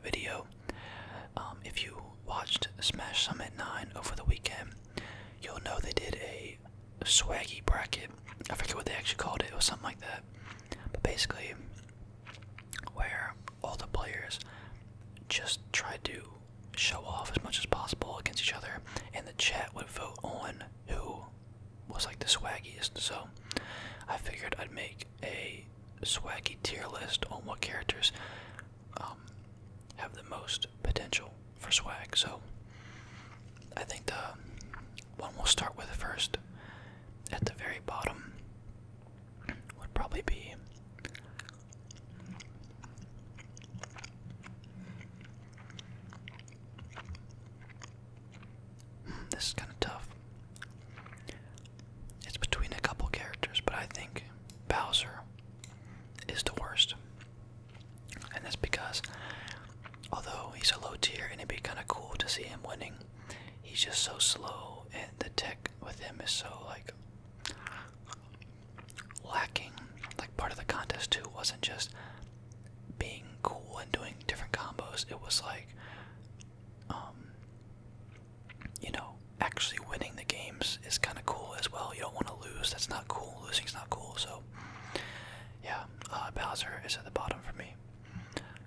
video. If you watched Smash Summit 9 over the weekend, you'll know they did a swaggy bracket. I forget what they actually called it. It was something like that. But basically, where all the players just tried to show off as much as possible against each other, and the chat would vote on who was like the swaggiest. So I figured I'd make a swaggy tier list on what characters have the most potential for swag. So I think the one we'll start with first, at the very bottom, would probably be this is kind of tough. It's between a couple characters, but I think Bowser is the worst. And that's because, although he's a low tier and it'd be kind of cool to see him winning, he's just so slow, and the tech with him is so, like, lacking. Like, part of the contest, too, wasn't just being cool and doing different combos. It was like, you know, actually winning the games is kind of cool as well. You don't want to lose. That's not cool. Losing's not cool. So, yeah, Bowser is at the bottom for me.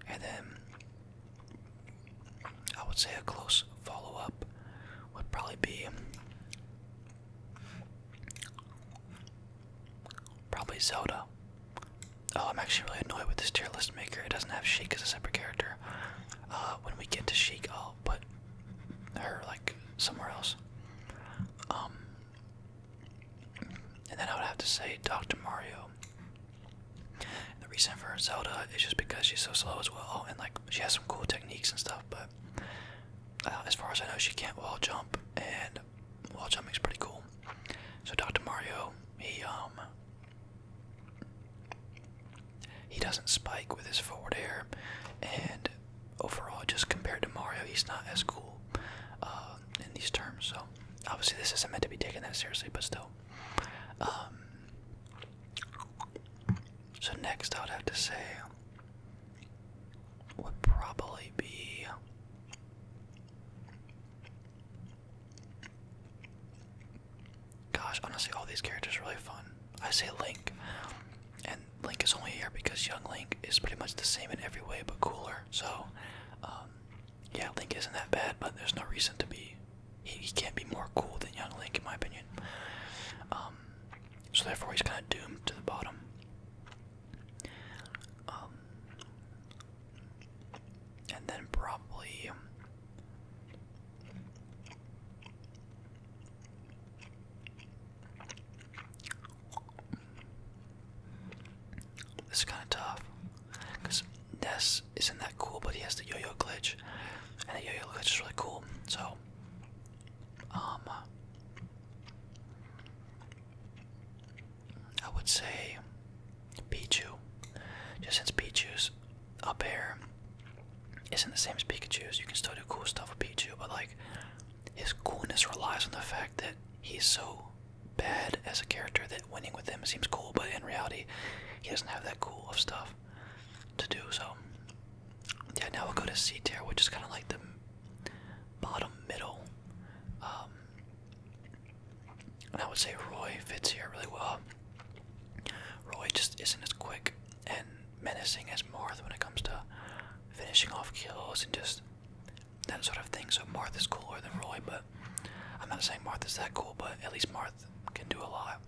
And then I would say a close follow-up would probably be Zelda. Oh, I'm actually really annoyed with this tier list maker. It doesn't have Sheik as a separate character. When we get to Sheik, I'll put her like somewhere else. And then I would have to say Dr. Mario. And the reason for Zelda is just because she's so slow as well, and like she has some cool techniques and stuff. But as far as I know, she can't wall jump, and wall jumping's pretty cool. So Dr. Mario, he doesn't spike with his forward air, and overall, just compared to Mario, he's not as cool in these terms. So obviously, this isn't meant to be taken that seriously, but still. So next, I would have to say would probably be gosh, honestly, all these characters are really fun. I say Link, and Link is only here because Young Link is pretty much the same in every way but cooler. So, yeah, Link isn't that bad, but there's no reason to be. He can't be more cool than Young Link, in my opinion. So therefore, he's kind of doomed to the bottom. And then probably this is kind of tough because Ness isn't that cool, but he has the yo-yo glitch, and the yo-yo glitch is really cool. So, I would say Pichu, just since Pichu's up air isn't the same as Pikachu's. You can still do cool stuff with Pichu, but like his coolness relies on the fact that he's so bad as a character that winning with him seems cool, but in reality, he doesn't have that cool of stuff to do. So, yeah, now we'll go to C tier, which is kind of like the bottom middle. And I would say Roy fits here really well. Roy just isn't as quick and menacing as Marth when it comes to finishing off kills and just that sort of thing. So Marth is cooler than Roy, but I'm not saying Marth is that cool, but at least Marth can do a lot.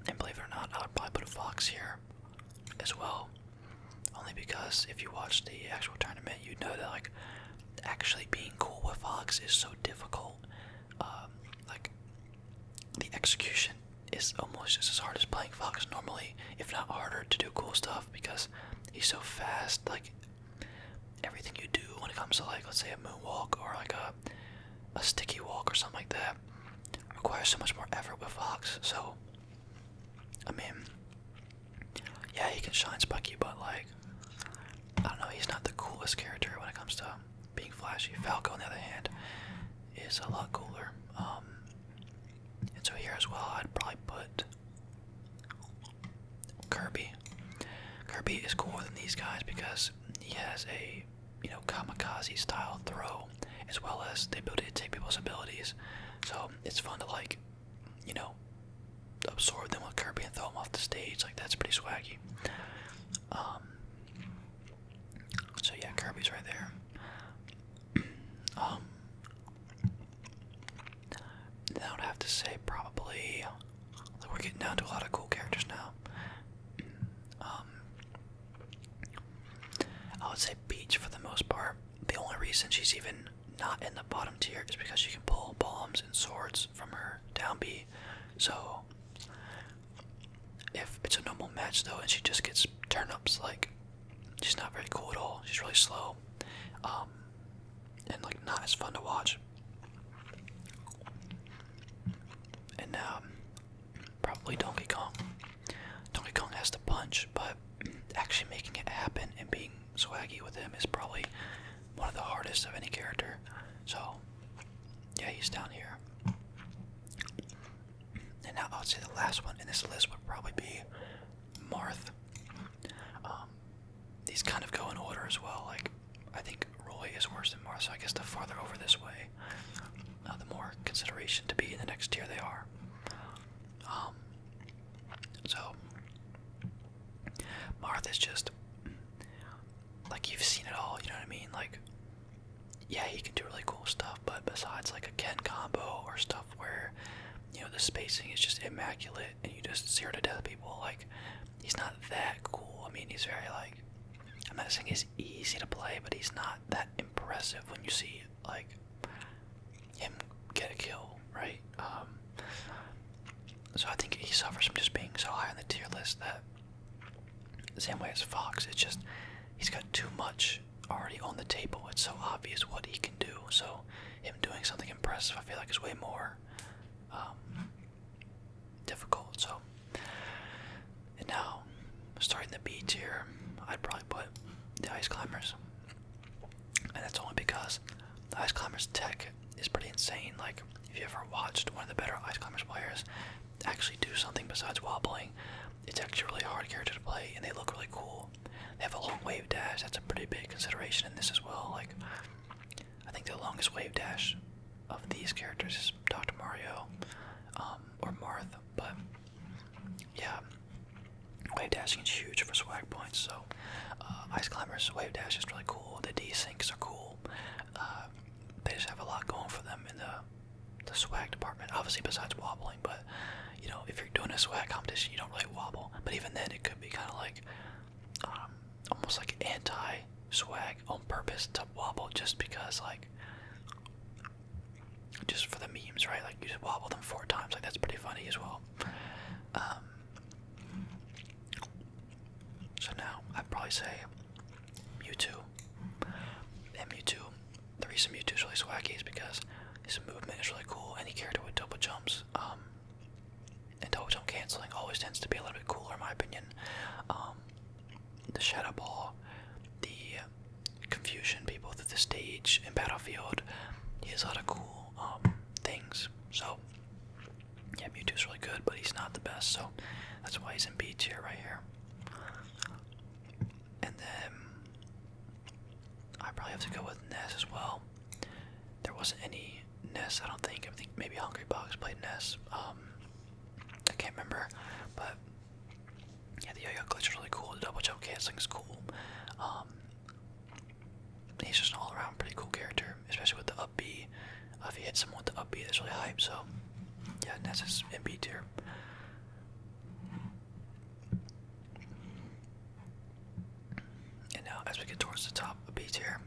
And believe it or not, I would probably put a Fox here as well, only because if you watch the actual tournament, you know that like actually being cool with Fox is so difficult. Like the execution is almost just as hard as playing Fox normally, if not harder, to do cool stuff because he's so fast. Like everything you do when it comes to like, let's say a moonwalk or like a sticky walk or something like that requires so much more effort with Fox. So I mean, yeah, he can shine Spucky, but like I don't know, he's not the coolest character when it comes to being flashy. Falco, on the other hand, is a lot cooler. And so here as well, I'd probably put Kirby, Kirby is cooler than these guys because he has a, kamikaze style throw, as well as the ability to take people's abilities. So it's fun to absorb them with Kirby and throw them off the stage. Like, that's pretty swaggy. So yeah, Kirby's right there. Then I would have to say probably, we're getting down to a lot of cool characters now. I would say Peach for the most part. The only reason she's even not in the bottom tier is because she can pull bombs and swords from her down B. So if it's a normal match though and she just gets turn-ups, like, she's not very cool at all. She's really slow. And like not as fun to watch. And probably Donkey Kong. Donkey Kong has the punch, but actually making it happen and being swaggy with him is probably one of the hardest of any character. So yeah, he's down here. And now I would say the last one in this list would probably be Marth. These kind of go in order as well. Like, I think Roy is worse than Marth, so I guess the farther over this way, the more consideration to be in the next tier they are. So Marth is just, like, you've seen it all, you know what I mean? Like, yeah, he can do really cool stuff, but besides like a Ken combo or stuff where, the spacing is just immaculate and you just zero to death people, like, he's not that cool. I mean, he's very, like, I'm not saying he's easy to play, but he's not that impressive when you see, like, him get a kill, right? So I think he suffers from just being so high on the tier list that, the same way as Fox, it's just, he's got too much already on the table. It's so obvious what he can do, so him doing something impressive, I feel like, is way more difficult. So, and now, starting the B tier, I'd probably put the Ice Climbers. And that's only because the Ice Climbers tech is pretty insane. Like, if you ever watched one of the better Ice Climbers players actually do something besides wobbling, it's actually a really hard character to play, and they look really cool. They have a long wave dash. That's a pretty big consideration in this as well. Like, I think the longest wave dash of these characters is Dr. Mario, or Marth, but yeah, wave dashing is huge for swag points. So Ice Climbers wave dash is really cool. The desyncs are cool. They just have a lot going for them in the swag department, obviously besides wobbling, but if you're doing a swag competition, you don't really wobble. But even then, it could be kind of like almost like anti-swag on purpose to wobble, just because, like, just for the memes, right? Like, you just wobble them 4 times. Like, that's pretty funny as well. So now I'd probably say Mewtwo. And Mewtwo, the reason Mewtwo is really swaggy is because his movement is really cool. Any character with double jumps, and double jump canceling always tends to be a little bit cooler in my opinion. The Shadow Ball, the confusion people through the stage in Battlefield, he has a lot of cool things. So yeah, Mewtwo's really good, but he's not the best, so that's why he's in B tier right here. And then I probably have to go with Ness as well. There wasn't any Ness, I don't think. I think maybe Hungry Box played Ness. I can't remember, but yeah, the yo-yo glitch is really cool. The double jump canceling is cool. He's just an all-around pretty cool character, especially with the up B. If you hit someone with the up B, that's really hype. So yeah, Ness is in B tier. And now, as we get towards the top of B tier,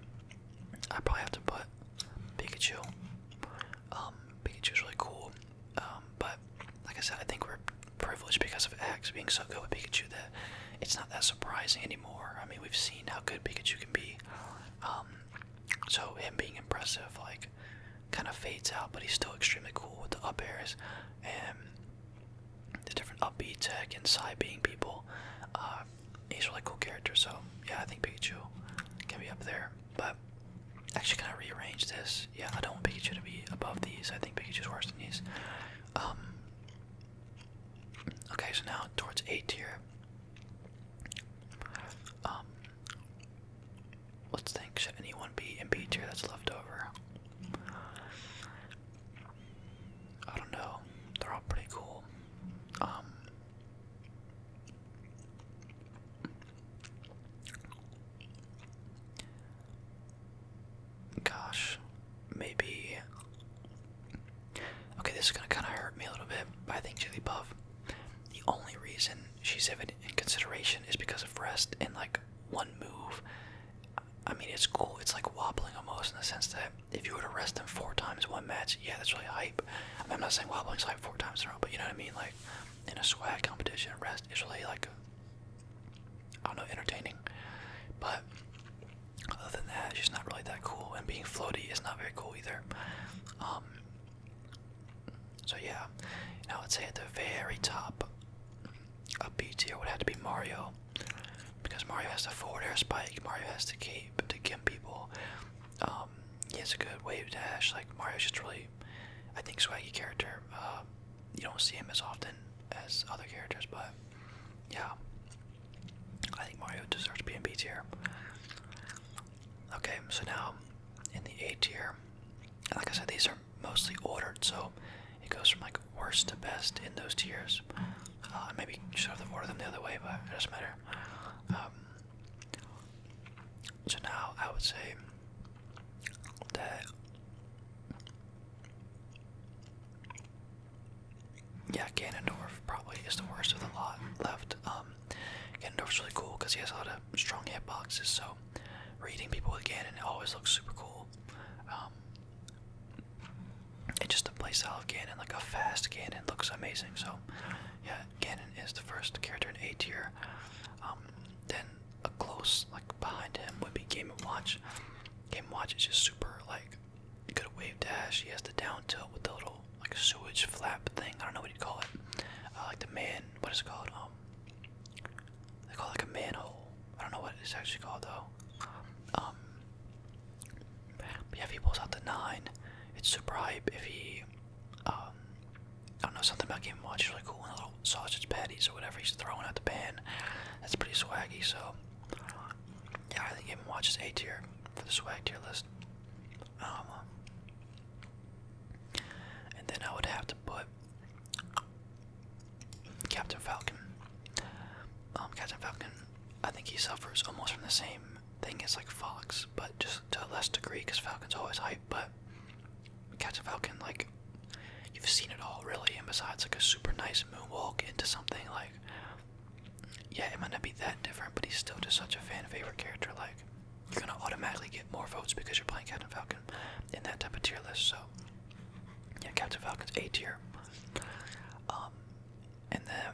I probably have to put Pikachu. Pikachu's really cool, but like I said, I think we're privileged because of X being so good with Pikachu that it's not that surprising anymore. I mean, we've seen how good Pikachu can be, so him being impressive, like, kind of fades out, but he's still extremely cool with the up airs and the different up B tech and side being people. He's a really cool character, so yeah, I think Pikachu can be up there. But actually, can I rearrange this? Yeah, I don't want Pikachu to be above these. I think Pikachu's worse than these. Okay, so now towards A tier. should anyone be in B tier that's left over? I don't know. They're all pretty cool. Gosh, maybe. Okay, this is gonna kind of hurt me a little bit, but I think Jigglypuff, the only reason she's even in consideration is because of rest and like one move. I mean, it's cool. It's like wobbling almost in the sense that if you were to rest them 4 times one match, yeah, that's really hype. I mean, I'm not saying wobbling's hype 4 times in a row, but you know what I mean? Like, in a swag competition, rest is really like, I don't know, entertaining. But other than that, she's not really that cool, and being floaty is not very cool either. So yeah, now let's say at the very top of B tier would have to be Mario, because Mario has the forward air spike, Mario has the cape to gimp people. He has a good wave dash. Like, Mario's just really, I think, swaggy character. You don't see him as often as other characters, but yeah, I think Mario deserves to be in B tier. Okay, so now in the A tier, and like I said, these are mostly ordered, so it goes from like worst to best in those tiers. Maybe you should have ordered them the other way, but it doesn't matter. So now I would say that, yeah, Ganondorf probably is the worst of the lot left. Ganondorf's really cool because he has a lot of strong hitboxes, so reading people with Ganon always looks super cool. And just the playstyle of Ganon, like a fast Ganon, looks amazing. So yeah, Ganon is the first character in A tier. Then a close, like behind him, would be Game & Watch. Game & Watch is just super, like, good wave dash. He has the down tilt with the little, like, sewage flap thing. I don't know what you'd call it. Like the man, what is it called? They call it like a manhole. I don't know what it's actually called though. But yeah, if he pulls out the 9, it's super hype. If he, I don't know, something about Game & Watch is really cool. And the little sausage patties or whatever he's throwing out the pan, that's pretty swaggy. So yeah, I think Game & Watch is A tier for the swag tier list. And then I would have to put Captain Falcon. Captain Falcon, I think he suffers almost from the same thing as like Fox, but just to a less degree, because Falcon's always hype. But Captain Falcon, like, you've seen it all really, and besides like a super nice moonwalk into something, like, yeah, it might not be that different, but he's still just such a fan favorite character. Like, you're gonna automatically get more votes because you're playing Captain Falcon in that type of tier list. So yeah, Captain Falcon's A tier. And then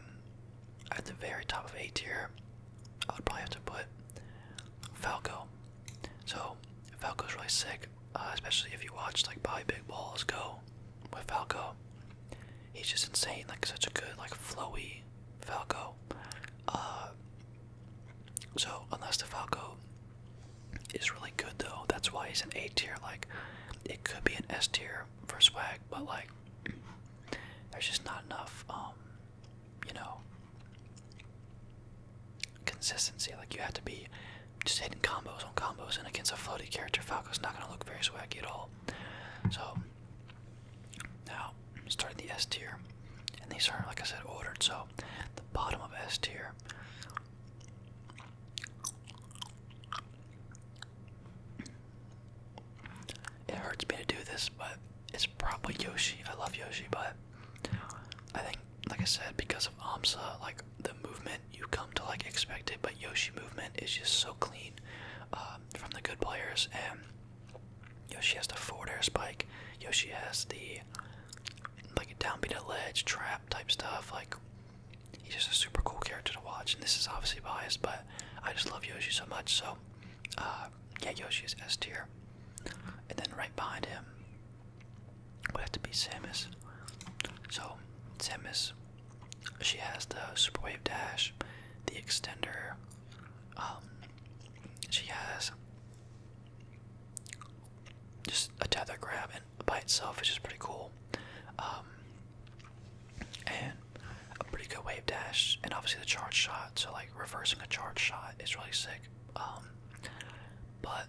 at the very top of A tier, I would probably have to put Falco. So Falco's really sick, especially if you watch like Bobby Big Balls go with Falco. He's just insane, like such a good, like, flowy Falco. So unless the Falco is really good though, that's why he's an A tier. Like, it could be an S tier for swag, but like, there's just not enough, you know, consistency. Like, you have to be just hitting combos on combos, and against a floaty character, Falco's not gonna look very swaggy at all. So now starting the S tier, and these are, like I said, ordered. So the bottom of S tier, it hurts me to do this, but it's probably Yoshi. I love Yoshi, but I think, like I said, because of AMSA, like, the movement, you come to like expect it, but Yoshi movement is just so clean from the good players. And Yoshi has the forward air spike. Yoshi has the, like, a downbeat at ledge trap type stuff. Like, he's just a super cool character to watch. And this is obviously biased, but I just love Yoshi so much. So yeah, Yoshi is S tier. And then right behind him would have to be Samus. So Samus, she has the super wave dash, the extender. She has just a tether grab, and by itself is just pretty cool. And a pretty good wave dash, and obviously the charge shot. So like reversing a charge shot is really sick. But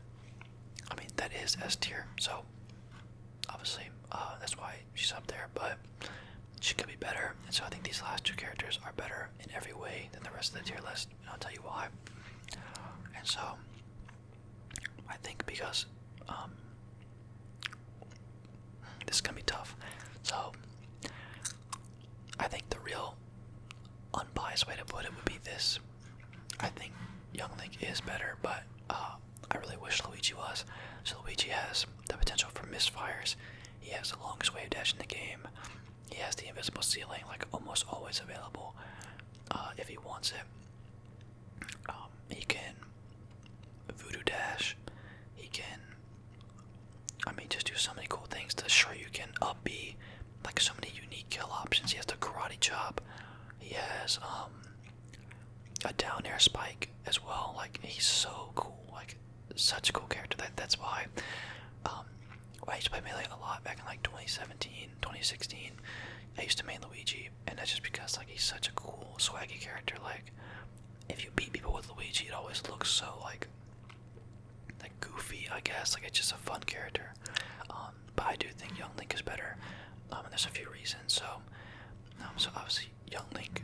I mean, that is S tier, so obviously that's why she's up there, but she could be better, and so I think these last two characters are better in every way than the rest of the tier list, and I'll tell you why. And so, I think because this is going to be tough, so I think the real unbiased way to put it would be this. I think Young Link is better, but I really wish Luigi was. So Luigi has the potential for misfires. He has the longest wave dash in the game. He has the invisible ceiling, like almost always available if he wants it. He can voodoo dash. He can, I mean, just do so many cool things. The Shoryuken up B, like so many unique kill options. He has the karate chop. He has a down air spike as well. Like, he's so cool. Like, such a cool character. That's why I used to play Melee a lot back in like 2017, 2016. I used to main Luigi, and that's just because like he's such a cool, swaggy character. Like, if you beat people with Luigi, it always looks so like goofy, I guess. Like, it's just a fun character. But I do think Young Link is better, and there's a few reasons. So obviously Young Link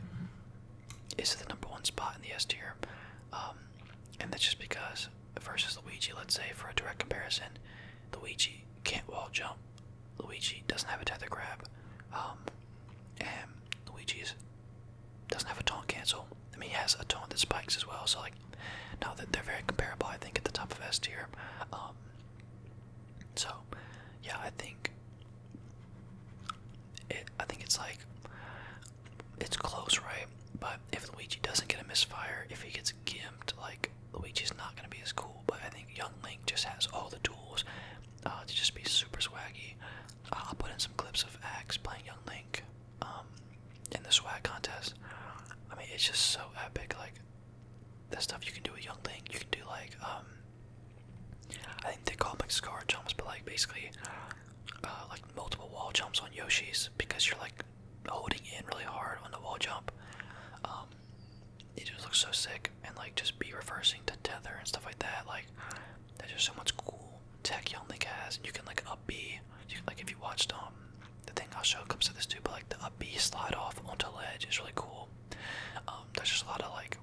is the #1 spot in the S tier, and that's just because versus Luigi, let's say for a direct comparison, Luigi can't wall jump, Luigi doesn't have a tether grab, and Luigi's doesn't have a taunt cancel. I mean, he has a taunt that spikes as well, so like, now that they're very comparable, I think at the top of S tier. So yeah, I think it's like, it's close, right? But if Luigi doesn't get a misfire, if he gets gimped, like, Luigi's not going to be as cool. But I think Young Link just has all the tools to just be super swaggy. I'll put in some clips of Axe playing Young Link in the swag contest. I mean, it's just so epic. Like, the stuff you can do with Young Link, you can do like, I think they call them like scar jumps, but like basically like multiple wall jumps on Yoshi's, because you're like holding in really hard on the wall jump. It just looks so sick, and like just be reversing to tether and stuff like that. Like, there's just so much cool tech Young Link has, and you can like up B. Like, if you watched the thing, I'll show clips of this too, but like the up B slide off onto ledge is really cool. There's just a lot of like,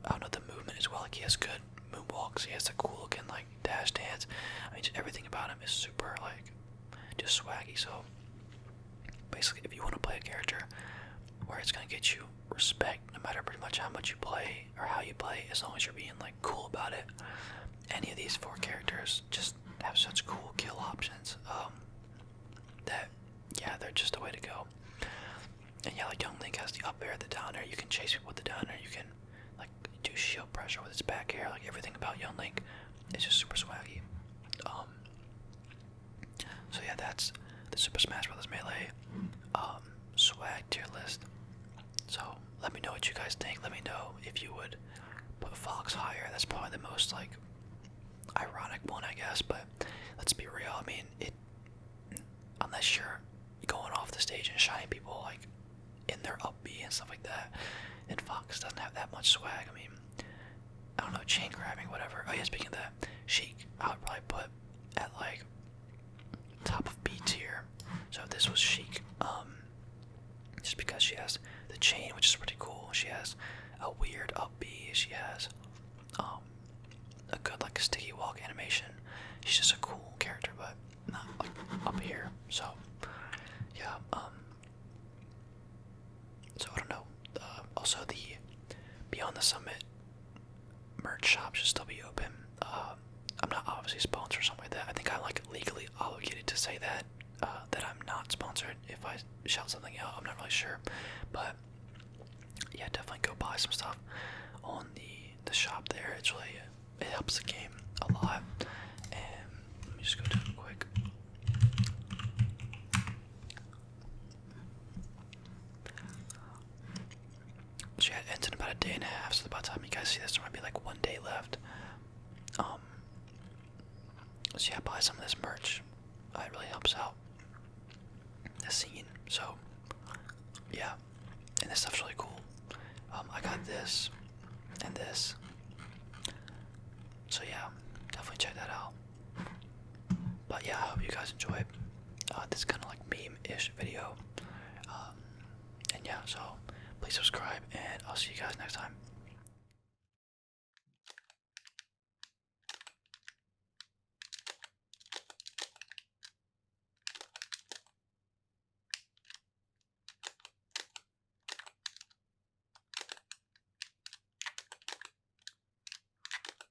I don't know, the movement as well. Like, he has good moonwalks. He has a cool looking like dash dance. I mean, just everything about him is super like just swaggy. So basically, if you want to play a character where it's gonna get you respect, no matter pretty much how much you play or how you play, as long as you're being like cool about it, any of these 4 characters just have such cool kill options that, yeah, they're just the way to go. And yeah, like Young Link has the up air, the down air. You can chase people with the down air. You can like do shield pressure with its back air. Like, everything about Young Link is just super swaggy. So yeah, that's the Super Smash Bros. Melee swag tier list. So let me know what you guys think. Let me know if you would put Fox higher. That's probably the most like ironic one, I guess. But let's be real. I mean, unless you're going off the stage and shining people like in their up B and stuff like that, and Fox doesn't have that much swag. I mean, I don't know, chain grabbing, whatever. Oh yeah, speaking of that, Sheik, I would probably put at like top of B tier. So if this was Sheik, just because she has the chain, which is pretty cool. She has a weird up B. She has a good like sticky walk animation. She's just a cool character, but not like up here. So yeah, so I don't know. Also, the Beyond the Summit merch shop should still be open. I'm not obviously sponsored or something like that. I think I'm like legally obligated to say that I'm not sponsored if I shout something out. I'm not really sure, but yeah, definitely go buy some stuff on the shop there. It's really, it helps the game a lot. And let me just go to it quick. So yeah, it ends in about a day and a half, so by the time you guys see this, there might be like 1 day left. So yeah, buy some of this merch. It really helps out the scene. So yeah, and this stuff's really cool. I got this and this. So yeah, definitely check that out. But yeah, I hope you guys enjoyed this kind of like meme-ish video. And yeah, so please subscribe, and I'll see you guys next time.